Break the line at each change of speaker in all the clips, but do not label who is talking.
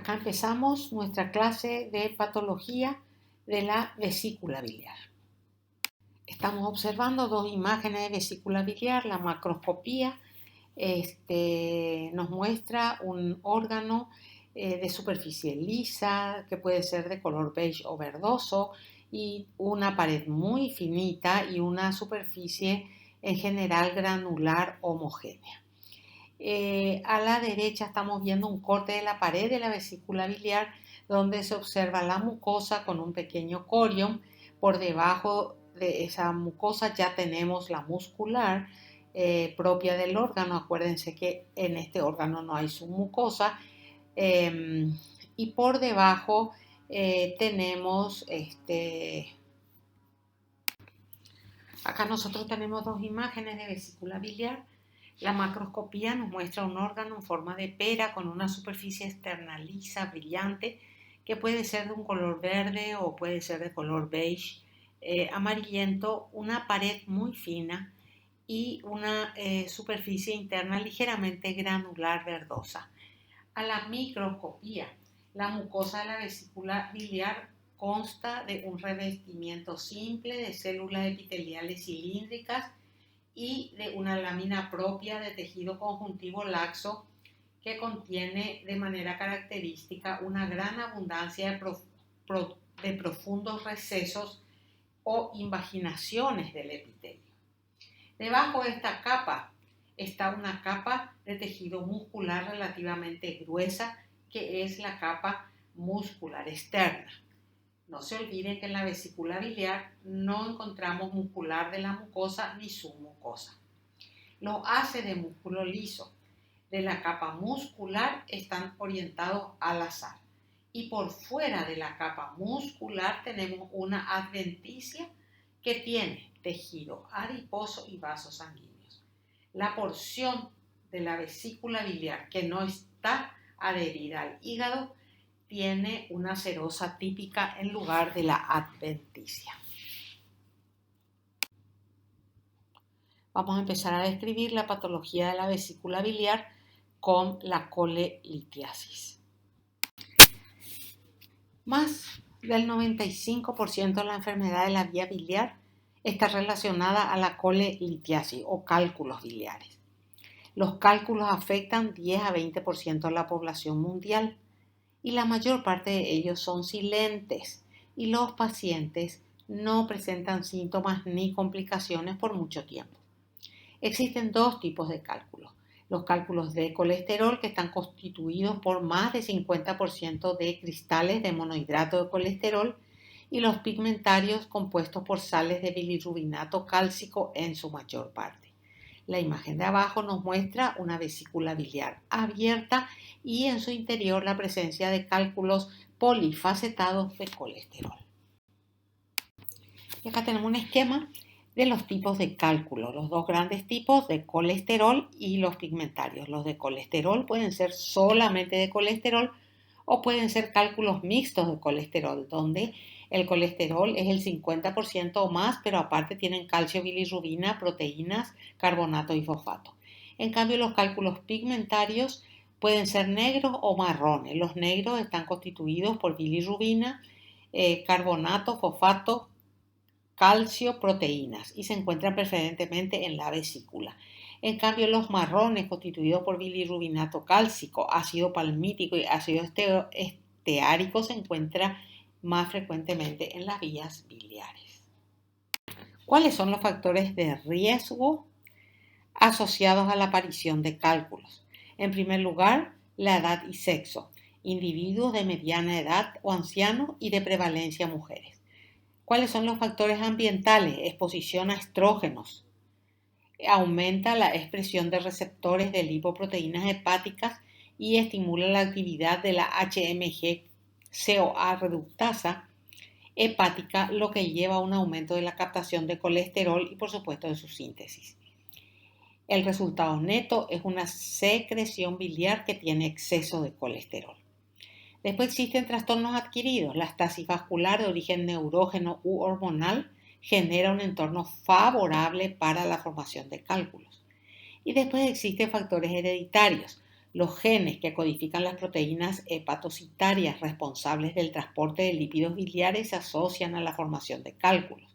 Acá empezamos nuestra clase de patología de la vesícula biliar. Estamos observando dos imágenes de vesícula biliar. La macroscopía nos muestra un órgano de superficie lisa que puede ser de color beige o verdoso y una pared muy finita y una superficie en general granular homogénea. A la derecha estamos viendo un corte de la pared de la vesícula biliar donde se observa la mucosa con un pequeño corión. Por debajo de esa mucosa ya tenemos la muscular propia del órgano. Acuérdense que en este órgano no hay submucosa. Y por debajo tenemos acá nosotros tenemos dos imágenes de vesícula biliar. La macroscopía nos muestra un órgano en forma de pera con una superficie externa lisa, brillante, que puede ser de un color verde o puede ser de color beige, amarillento, una pared muy fina y una superficie interna ligeramente granular verdosa. A la microscopía, la mucosa de la vesícula biliar consta de un revestimiento simple de células epiteliales cilíndricas y de una lámina propia de tejido conjuntivo laxo que contiene de manera característica una gran abundancia de profundos recesos o invaginaciones del epitelio. Debajo de esta capa está una capa de tejido muscular relativamente gruesa que es la capa muscular externa. No se olviden que en la vesícula biliar no encontramos muscular de la mucosa ni submucosa. Los haces de músculo liso de la capa muscular están orientados al azar. Y por fuera de la capa muscular tenemos una adventicia que tiene tejido adiposo y vasos sanguíneos. La porción de la vesícula biliar que no está adherida al hígado tiene una serosa típica en lugar de la adventicia. Vamos a empezar a describir la patología de la vesícula biliar con la colelitiasis. Más del 95% de la enfermedad de la vía biliar está relacionada a la colelitiasis o cálculos biliares. Los cálculos afectan 10 a 20% de la población mundial y la mayor parte de ellos son silentes y los pacientes no presentan síntomas ni complicaciones por mucho tiempo. Existen dos tipos de cálculos. Los cálculos de colesterol que están constituidos por más de 50% de cristales de monohidrato de colesterol y los pigmentarios compuestos por sales de bilirrubinato cálcico en su mayor parte. La imagen de abajo nos muestra una vesícula biliar abierta y en su interior la presencia de cálculos polifacetados de colesterol. Y acá tenemos un esquema de los tipos de cálculo, los dos grandes tipos de colesterol y los pigmentarios. Los de colesterol pueden ser solamente de colesterol o pueden ser cálculos mixtos de colesterol, donde el colesterol es el 50% o más, pero aparte tienen calcio, bilirrubina, proteínas, carbonato y fosfato. En cambio, los cálculos pigmentarios pueden ser negros o marrones. Los negros están constituidos por bilirrubina, carbonato, fosfato, calcio, proteínas y se encuentran preferentemente en la vesícula. En cambio, los marrones constituidos por bilirrubinato cálcico, ácido palmítico y ácido esteárico se encuentran más frecuentemente en las vías biliares. ¿Cuáles son los factores de riesgo asociados a la aparición de cálculos? En primer lugar, la edad y sexo. Individuos de mediana edad o ancianos y de prevalencia mujeres. ¿Cuáles son los factores ambientales? Exposición a estrógenos. Aumenta la expresión de receptores de lipoproteínas hepáticas y estimula la actividad de la HMG-CoA reductasa hepática, lo que lleva a un aumento de la captación de colesterol y por supuesto de su síntesis. El resultado neto es una secreción biliar que tiene exceso de colesterol. Después existen trastornos adquiridos. La estasis vascular de origen neurógeno u hormonal genera un entorno favorable para la formación de cálculos. Y después existen factores hereditarios. Los genes que codifican las proteínas hepatocitarias responsables del transporte de lípidos biliares se asocian a la formación de cálculos.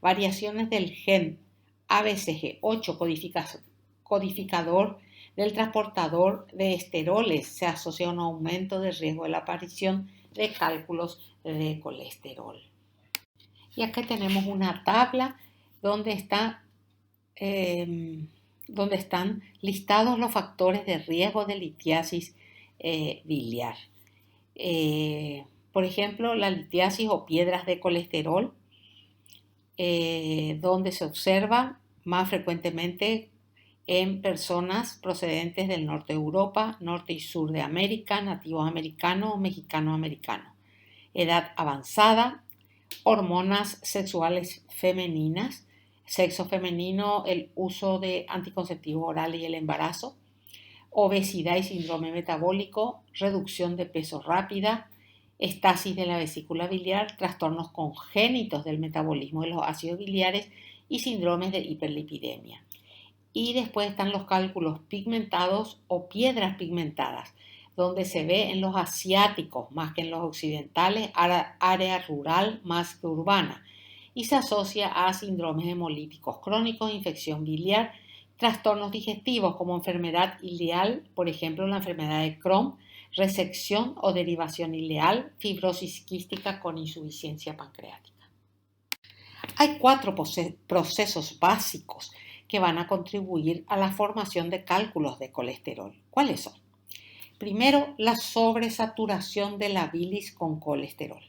Variaciones del gen ABCG8 codificador del transportador de esteroles se asocia a un aumento del riesgo de la aparición de cálculos de colesterol. Y acá tenemos una tabla donde están listados los factores de riesgo de litiasis biliar. Por ejemplo, la litiasis o piedras de colesterol, donde se observa más frecuentemente en personas procedentes del norte de Europa, norte y sur de América, nativos americanos o mexicanos americanos, edad avanzada, hormonas sexuales femeninas, sexo femenino, el uso de anticonceptivos orales y el embarazo, obesidad y síndrome metabólico, reducción de peso rápida, estasis de la vesícula biliar, trastornos congénitos del metabolismo de los ácidos biliares y síndromes de hiperlipidemia. Y después están los cálculos pigmentados o piedras pigmentadas, donde se ve en los asiáticos más que en los occidentales, área rural más que urbana, y se asocia a síndromes hemolíticos crónicos, infección biliar, trastornos digestivos como enfermedad ileal, por ejemplo la enfermedad de Crohn, resección o derivación ileal, fibrosis quística con insuficiencia pancreática. Hay 4 procesos básicos que van a contribuir a la formación de cálculos de colesterol. ¿Cuáles son? Primero, la sobresaturación de la bilis con colesterol,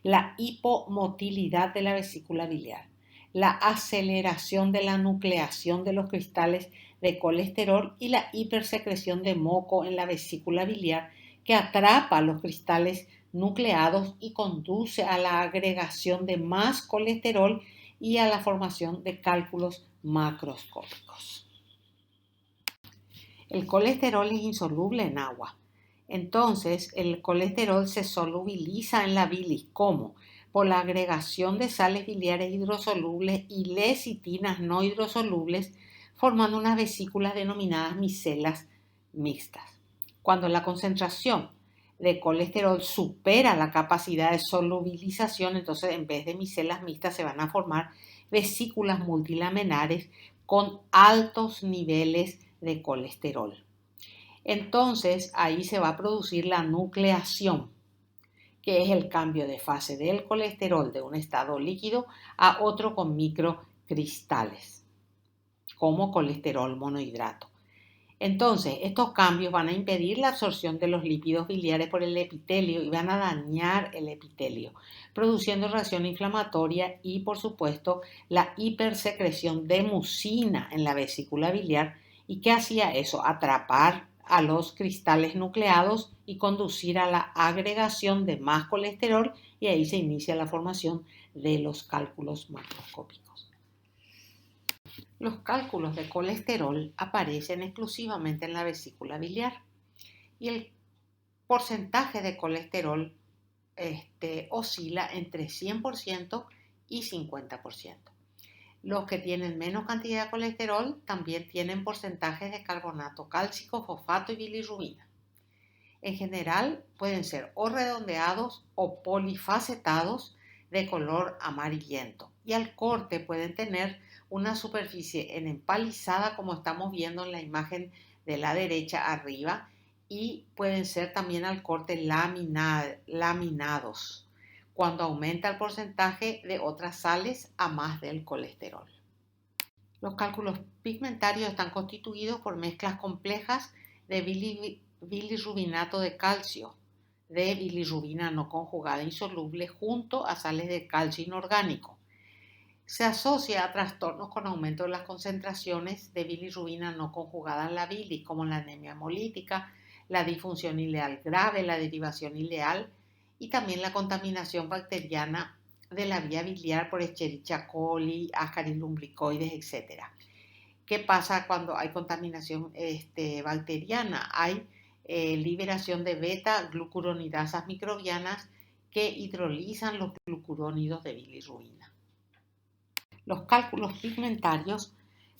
la hipomotilidad de la vesícula biliar, la aceleración de la nucleación de los cristales de colesterol y la hipersecreción de moco en la vesícula biliar que atrapa los cristales nucleados y conduce a la agregación de más colesterol y a la formación de cálculos macroscópicos. El colesterol es insoluble en agua. Entonces, el colesterol se solubiliza en la bilis. ¿Cómo? Por la agregación de sales biliares hidrosolubles y lecitinas no hidrosolubles, formando unas vesículas denominadas micelas mixtas. Cuando la concentración de colesterol supera la capacidad de solubilización, entonces en vez de micelas mixtas se van a formar vesículas multilaminares con altos niveles de colesterol. Entonces ahí se va a producir la nucleación, que es el cambio de fase del colesterol de un estado líquido a otro con microcristales, como colesterol monohidrato. Entonces, estos cambios van a impedir la absorción de los lípidos biliares por el epitelio y van a dañar el epitelio, produciendo reacción inflamatoria y, por supuesto, la hipersecreción de mucina en la vesícula biliar. ¿Y qué hacía eso? Atrapar a los cristales nucleados y conducir a la agregación de más colesterol, y ahí se inicia la formación de los cálculos macroscópicos. Los cálculos de colesterol aparecen exclusivamente en la vesícula biliar y el porcentaje de colesterol oscila entre 100% y 50%. Los que tienen menos cantidad de colesterol también tienen porcentajes de carbonato cálcico, fosfato y bilirrubina. En general pueden ser o redondeados o polifacetados de color amarillento y al corte pueden tener una superficie empalizada como estamos viendo en la imagen de la derecha arriba y pueden ser también al corte laminados cuando aumenta el porcentaje de otras sales a más del colesterol. Los cálculos pigmentarios están constituidos por mezclas complejas de bilirrubinato de calcio, de bilirrubina no conjugada insoluble junto a sales de calcio inorgánico. Se asocia a trastornos con aumento de las concentraciones de bilirrubina no conjugada en la bilis, como la anemia hemolítica, la disfunción ileal grave, la derivación ileal y también la contaminación bacteriana de la vía biliar por Escherichia coli, Ascaris lumbricoides, etc. ¿Qué pasa cuando hay contaminación bacteriana? Hay liberación de beta-glucuronidasas microbianas que hidrolizan los glucurónidos de bilirrubina. Los cálculos pigmentarios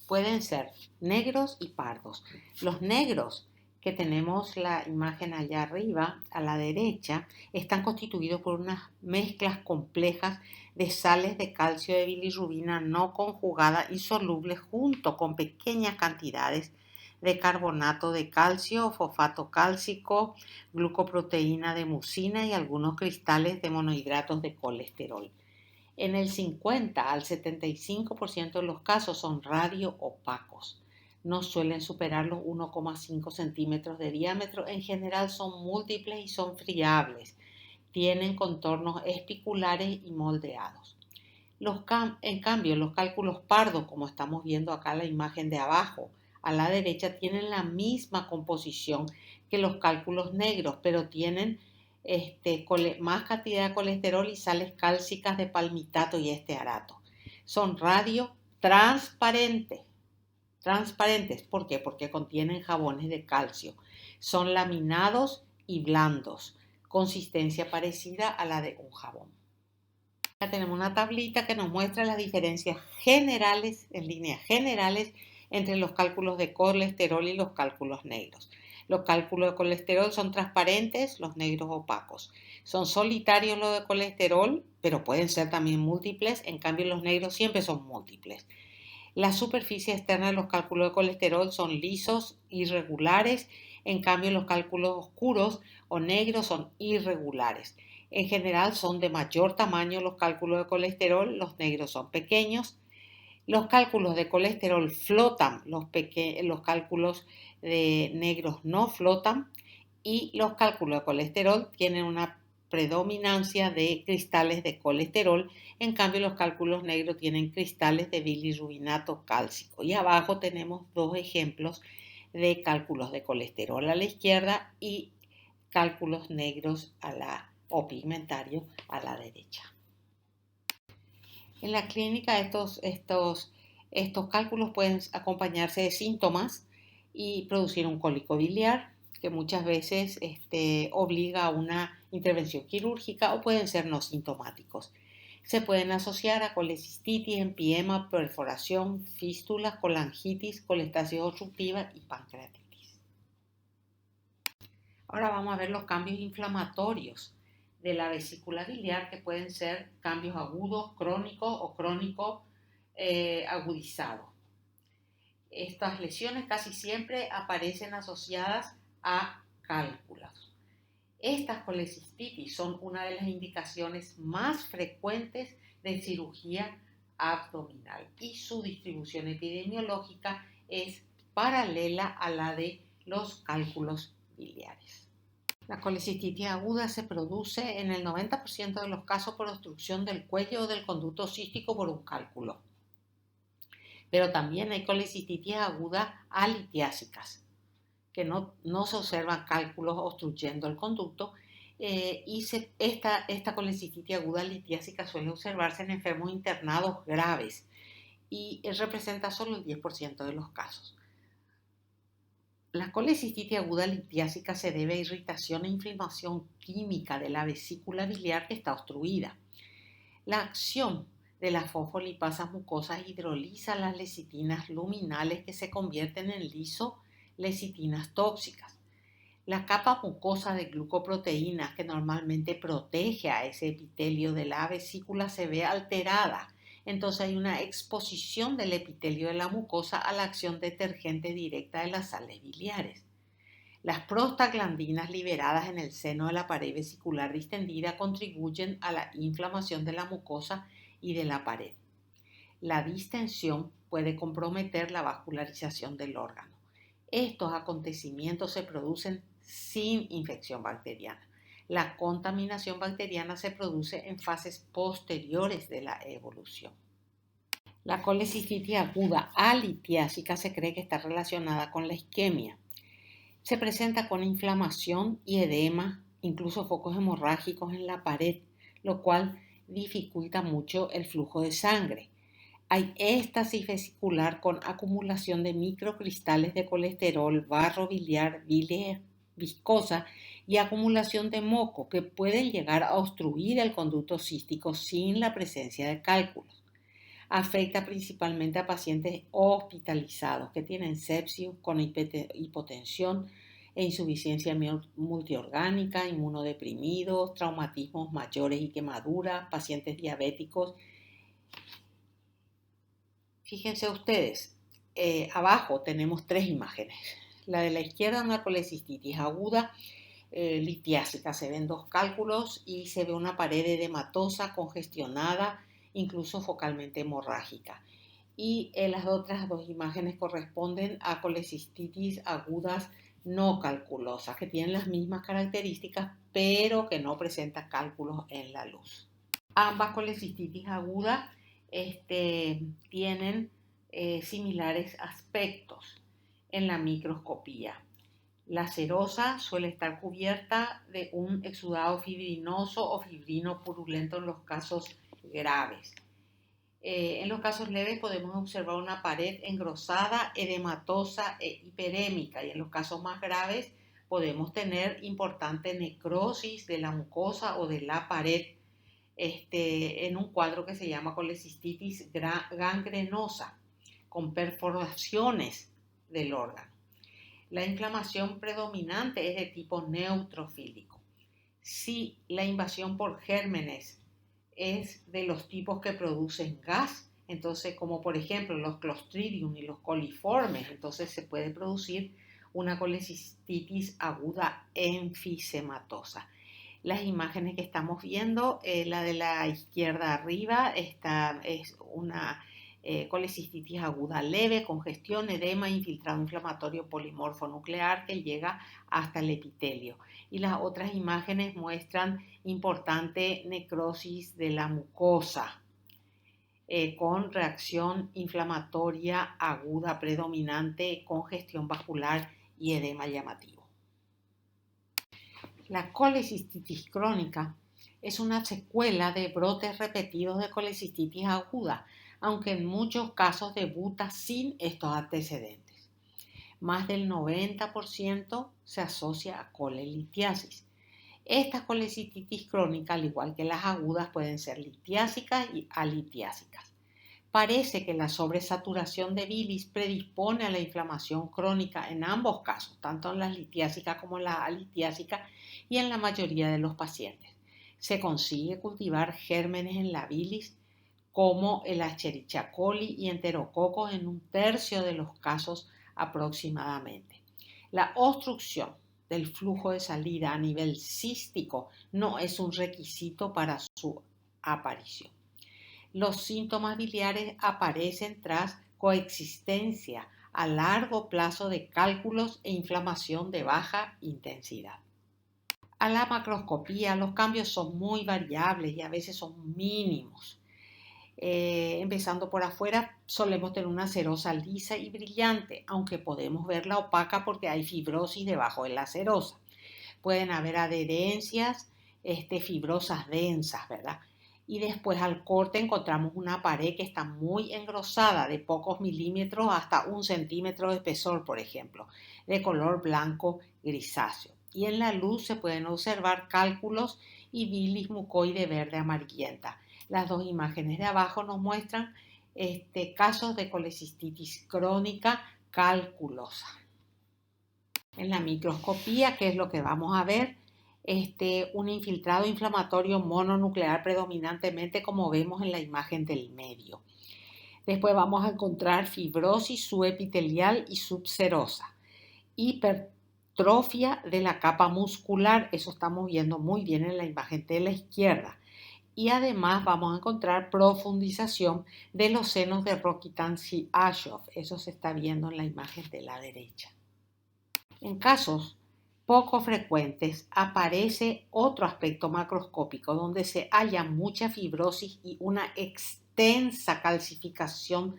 pueden ser negros y pardos. Los negros, que tenemos la imagen allá arriba, a la derecha, están constituidos por unas mezclas complejas de sales de calcio de bilirrubina no conjugada y solubles junto con pequeñas cantidades de carbonato de calcio, fosfato cálcico, glucoproteína de mucina y algunos cristales de monohidratos de colesterol. En el 50 al 75% de los casos son radioopacos. No suelen superar los 1,5 centímetros de diámetro. En general son múltiples y son friables. Tienen contornos espiculares y moldeados. En cambio, los cálculos pardos, como estamos viendo acá en la imagen de abajo, a la derecha, tienen la misma composición que los cálculos negros, pero tienen más cantidad de colesterol y sales cálcicas de palmitato y estearato. Son radiotransparentes. Transparentes, ¿por qué? Porque contienen jabones de calcio. Son laminados y blandos, consistencia parecida a la de un jabón. Acá tenemos una tablita que nos muestra las diferencias generales, en líneas generales, entre los cálculos de colesterol y los cálculos negros. Los cálculos de colesterol son transparentes, los negros opacos. Son solitarios los de colesterol, pero pueden ser también múltiples, en cambio los negros siempre son múltiples. La superficie externa de los cálculos de colesterol son lisos, irregulares, en cambio los cálculos oscuros o negros son irregulares. En general son de mayor tamaño los cálculos de colesterol, los negros son pequeños. Los cálculos de colesterol flotan, los cálculos de negros no flotan y los cálculos de colesterol tienen una predominancia de cristales de colesterol, en cambio los cálculos negros tienen cristales de bilirrubinato cálcico. Y abajo tenemos dos ejemplos de cálculos de colesterol a la izquierda y cálculos negros o pigmentarios a la derecha. En la clínica estos cálculos pueden acompañarse de síntomas y producir un cólico biliar, que muchas veces obliga a una intervención quirúrgica, o pueden ser no sintomáticos. Se pueden asociar a colecistitis, empiema, perforación, fístulas, colangitis, colestasis obstructiva y pancreatitis. Ahora vamos a ver los cambios inflamatorios de la vesícula biliar, que pueden ser cambios agudos, crónicos o crónico agudizados. Estas lesiones casi siempre aparecen asociadas a cálculos. Estas colecistitis son una de las indicaciones más frecuentes de cirugía abdominal y su distribución epidemiológica es paralela a la de los cálculos biliares. La colecistitis aguda se produce en el 90% de los casos por obstrucción del cuello o del conducto cístico por un cálculo. Pero también hay colecistitis agudas alitiásicas, que no se observan cálculos obstruyendo el conducto, esta colecistitis aguda litiásica suele observarse en enfermos internados graves y representa solo el 10% de los casos. La colecistitis aguda litiásica se debe a irritación e inflamación química de la vesícula biliar que está obstruida. La acción de las fosfolipasas mucosas hidroliza las lecitinas luminales que se convierten en lisolecitinas tóxicas. La capa mucosa de glucoproteínas que normalmente protege a ese epitelio de la vesícula se ve alterada. Entonces hay una exposición del epitelio de la mucosa a la acción detergente directa de las sales biliares. Las prostaglandinas liberadas en el seno de la pared vesicular distendida contribuyen a la inflamación de la mucosa y de la pared. La distensión puede comprometer la vascularización del órgano. Estos acontecimientos se producen sin infección bacteriana. La contaminación bacteriana se produce en fases posteriores de la evolución. La colecistitis aguda alitiásica se cree que está relacionada con la isquemia. Se presenta con inflamación y edema, incluso focos hemorrágicos en la pared, lo cual dificulta mucho el flujo de sangre. Hay éstasis vesicular con acumulación de microcristales de colesterol, barro biliar, bilis viscosa y acumulación de moco que pueden llegar a obstruir el conducto cístico sin la presencia de cálculos. Afecta principalmente a pacientes hospitalizados que tienen sepsis con hipotensión, e insuficiencia multiorgánica, inmunodeprimidos, traumatismos mayores y quemaduras, pacientes diabéticos. Fíjense ustedes, abajo tenemos 3 imágenes. La de la izquierda, una colecistitis aguda, litiásica. Se ven 2 cálculos y se ve una pared edematosa, congestionada, incluso focalmente hemorrágica. Y las otras 2 imágenes corresponden a colecistitis agudas no calculosas, que tienen las mismas características, pero que no presentan cálculos en la luz. Ambas colecistitis agudas tienen similares aspectos en la microscopía. La serosa suele estar cubierta de un exudado fibrinoso o fibrino purulento en los casos graves. En los casos leves podemos observar una pared engrosada, edematosa e hiperémica, y en los casos más graves podemos tener importante necrosis de la mucosa o de la pared en un cuadro que se llama colecistitis gangrenosa, con perforaciones del órgano. La inflamación predominante es de tipo neutrofílico. Si la invasión por gérmenes es de los tipos que producen gas, entonces como por ejemplo los Clostridium y los coliformes, entonces se puede producir una colecistitis aguda enfisematosa. Las imágenes que estamos viendo, la de la izquierda arriba, esta es una colecistitis aguda leve, congestión, edema, infiltrado inflamatorio polimorfo nuclear que llega hasta el epitelio. Y las otras imágenes muestran importante necrosis de la mucosa con reacción inflamatoria aguda predominante, congestión vascular y edema llamativo. La colecistitis crónica es una secuela de brotes repetidos de colecistitis aguda, aunque en muchos casos debuta sin estos antecedentes. Más del 90% se asocia a colelitiasis. Esta colecistitis crónica, al igual que las agudas, pueden ser litiásicas y alitiásicas. Parece que la sobresaturación de bilis predispone a la inflamación crónica en ambos casos, tanto en las litiásicas como en las alitiásicas, y en la mayoría de los pacientes. Se consigue cultivar gérmenes en la bilis como el Escherichia coli y enterococos en 1/3 de los casos aproximadamente. La obstrucción del flujo de salida a nivel cístico no es un requisito para su aparición. Los síntomas biliares aparecen tras coexistencia a largo plazo de cálculos e inflamación de baja intensidad. A la macroscopía los cambios son muy variables y a veces son mínimos. Empezando por afuera, solemos tener una serosa lisa y brillante, aunque podemos verla opaca porque hay fibrosis debajo de la serosa. Pueden haber adherencias fibrosas densas, ¿verdad? Y después al corte encontramos una pared que está muy engrosada, de pocos milímetros hasta 1 centímetro de espesor, por ejemplo, de color blanco grisáceo. Y en la luz se pueden observar cálculos y bilis mucoide verde amarillenta. Las 2 imágenes de abajo nos muestran casos de colecistitis crónica calculosa. En la microscopía, ¿qué es lo que vamos a ver? Un infiltrado inflamatorio mononuclear predominantemente, como vemos en la imagen del medio. Después vamos a encontrar fibrosis subepitelial y subserosa, hipertrofia de la capa muscular, eso estamos viendo muy bien en la imagen de la izquierda. Y además vamos a encontrar profundización de los senos de Rokitansky-Aschoff, eso se está viendo en la imagen de la derecha. En casos poco frecuentes aparece otro aspecto macroscópico donde se halla mucha fibrosis y una extensa calcificación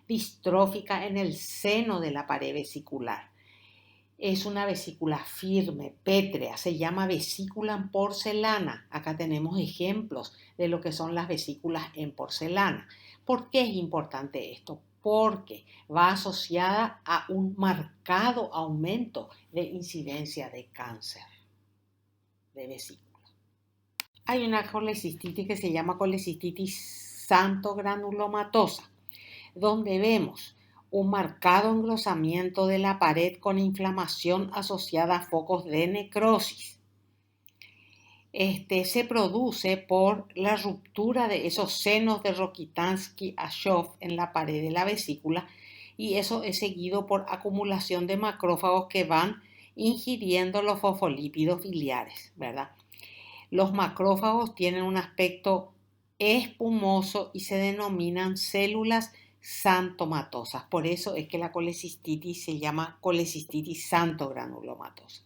distrófica en el seno de la pared vesicular. Es una vesícula firme, pétrea, se llama vesícula en porcelana. Acá tenemos ejemplos de lo que son las vesículas en porcelana. ¿Por qué es importante esto? Porque va asociada a un marcado aumento de incidencia de cáncer de vesícula. Hay una colecistitis que se llama colecistitis santogranulomatosa, donde vemos un marcado engrosamiento de la pared con inflamación asociada a focos de necrosis. Se produce por la ruptura de esos senos de Rokitansky-Ashov en la pared de la vesícula, y eso es seguido por acumulación de macrófagos que van ingiriendo los fosfolípidos biliares, ¿verdad? Los macrófagos tienen un aspecto espumoso y se denominan células xantomatosas. Por eso es que la colecistitis se llama colecistitis xantogranulomatosa.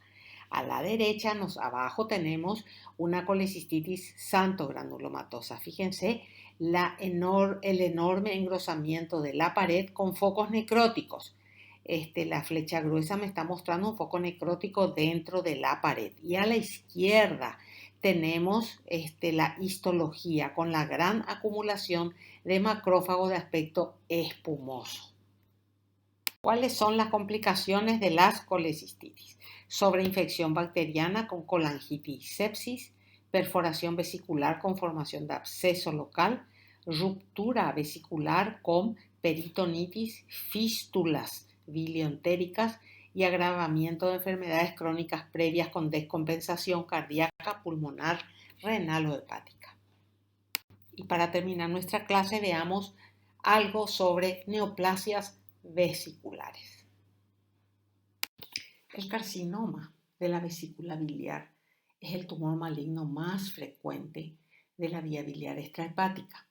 A la derecha, abajo tenemos una colecistitis xantogranulomatosa. Fíjense el enorme engrosamiento de la pared con focos necróticos. La flecha gruesa me está mostrando un foco necrótico dentro de la pared. Y a la izquierda tenemos la histología con la gran acumulación de macrófagos de aspecto espumoso. ¿Cuáles son las complicaciones de las colecistitis? Sobreinfección bacteriana con colangitis y sepsis, perforación vesicular con formación de absceso local, ruptura vesicular con peritonitis, fístulas bilioentéricas y agravamiento de enfermedades crónicas previas con descompensación cardíaca, pulmonar, renal o hepática. Y para terminar nuestra clase veamos algo sobre neoplasias vesiculares. El carcinoma de la vesícula biliar es el tumor maligno más frecuente de la vía biliar extrahepática.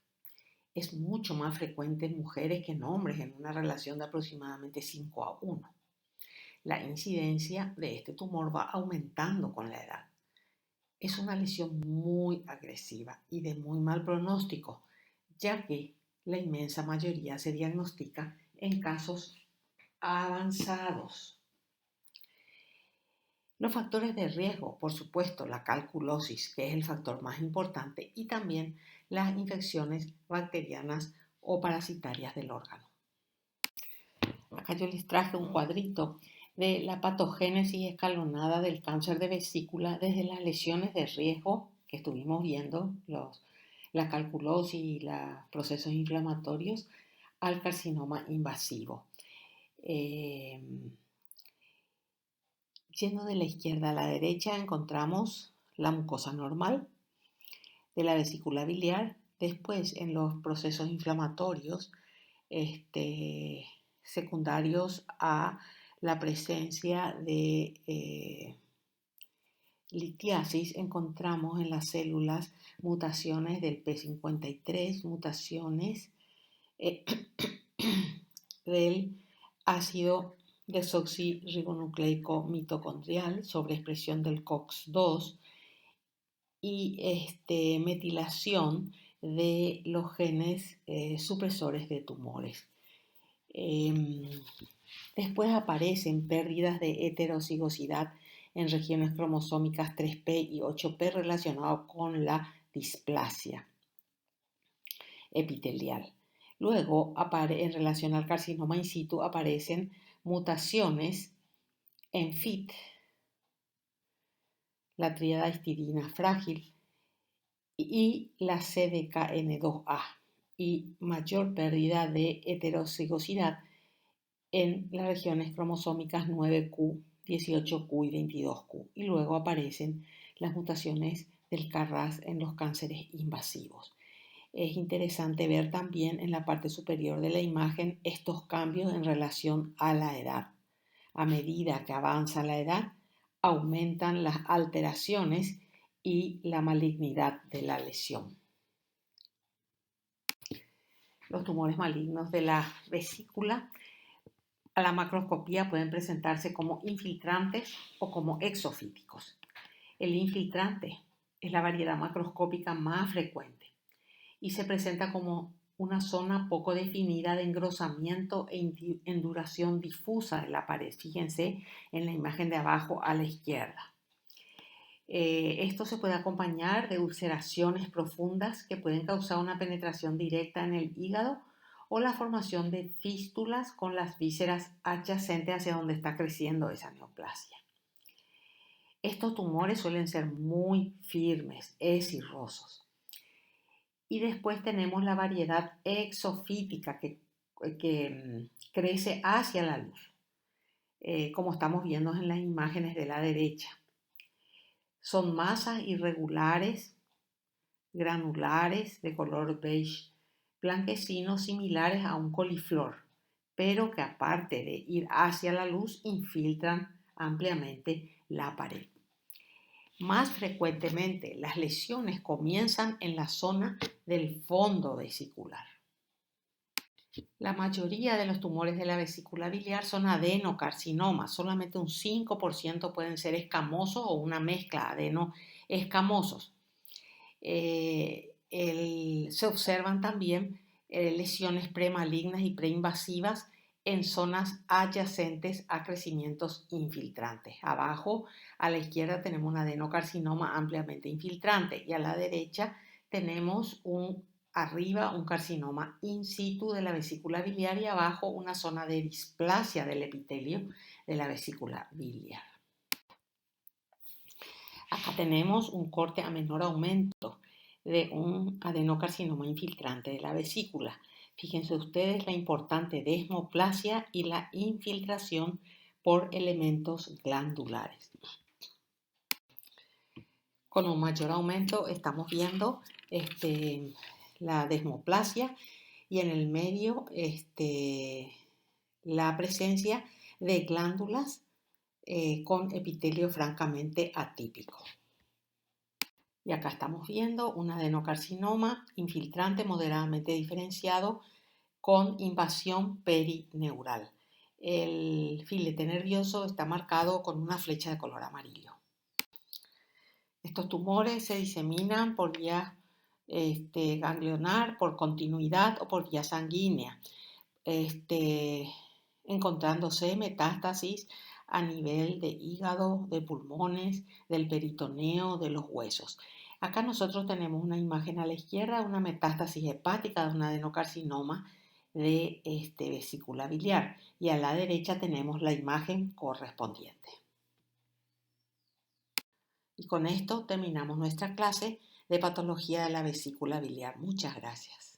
Es mucho más frecuente en mujeres que en hombres, en una relación de aproximadamente 5:1. La incidencia de este tumor va aumentando con la edad. Es una lesión muy agresiva y de muy mal pronóstico, ya que la inmensa mayoría se diagnostica en casos avanzados. Los factores de riesgo, por supuesto, la calculosis, que es el factor más importante, y también las infecciones bacterianas o parasitarias del órgano. Acá yo les traje un cuadrito de la patogénesis escalonada del cáncer de vesícula desde las lesiones de riesgo que estuvimos viendo, la calculosis y los procesos inflamatorios, al carcinoma invasivo. Yendo de la izquierda a la derecha encontramos la mucosa normal de la vesícula biliar. Después, en los procesos inflamatorios secundarios a la presencia de litiasis, encontramos en las células mutaciones del P53, mutaciones del ácido desoxirribonucleico mitocondrial, sobreexpresión del COX-2 y metilación de los genes supresores de tumores. Después aparecen pérdidas de heterocigosidad en regiones cromosómicas 3P y 8P relacionadas con la displasia epitelial. Luego, en relación al carcinoma in situ, aparecen mutaciones en FIT, la tríada histidina frágil, y la CDKN2A, y mayor pérdida de heterocigosidad en las regiones cromosómicas 9Q, 18Q y 22Q. Y luego aparecen las mutaciones del KRAS en los cánceres invasivos. Es interesante ver también en la parte superior de la imagen estos cambios en relación a la edad. A medida que avanza la edad, aumentan las alteraciones y la malignidad de la lesión. Los tumores malignos de la vesícula a la macroscopía pueden presentarse como infiltrantes o como exofíticos. El infiltrante es la variedad macroscópica más frecuente y se presenta como una zona poco definida de engrosamiento e enduración difusa de la pared. Fíjense en la imagen de abajo a la izquierda. Esto se puede acompañar de ulceraciones profundas que pueden causar una penetración directa en el hígado o la formación de fístulas con las vísceras adyacentes hacia donde está creciendo esa neoplasia. Estos tumores suelen ser muy firmes, escirrosos. Y después tenemos la variedad exofítica que crece hacia la luz, como estamos viendo en las imágenes de la derecha. Son masas irregulares, granulares, de color beige blanquecino, similares a un coliflor, pero que aparte de ir hacia la luz, infiltran ampliamente la pared. Más frecuentemente, las lesiones comienzan en la zona del fondo vesicular. La mayoría de los tumores de la vesícula biliar son adenocarcinomas, solamente un 5% pueden ser escamosos o una mezcla adeno-escamosos. Se observan también lesiones premalignas y preinvasivas en zonas adyacentes a crecimientos infiltrantes. Abajo, a la izquierda, tenemos un adenocarcinoma ampliamente infiltrante y a la derecha tenemos arriba un carcinoma in situ de la vesícula biliar y abajo una zona de displasia del epitelio de la vesícula biliar. Acá tenemos un corte a menor aumento de un adenocarcinoma infiltrante de la vesícula. Fíjense ustedes la importante desmoplasia y la infiltración por elementos glandulares. Con un mayor aumento estamos viendo la desmoplasia y en el medio la presencia de glándulas con epitelio francamente atípico. Y acá estamos viendo un adenocarcinoma infiltrante moderadamente diferenciado con invasión perineural. El filete nervioso está marcado con una flecha de color amarillo. Estos tumores se diseminan por vía ganglionar, por continuidad o por vía sanguínea, encontrándose metástasis a nivel de hígado, de pulmones, del peritoneo, de los huesos. Acá nosotros tenemos una imagen a la izquierda, una metástasis hepática de un adenocarcinoma de vesícula biliar y a la derecha tenemos la imagen correspondiente. Y con esto terminamos nuestra clase de patología de la vesícula biliar. Muchas gracias.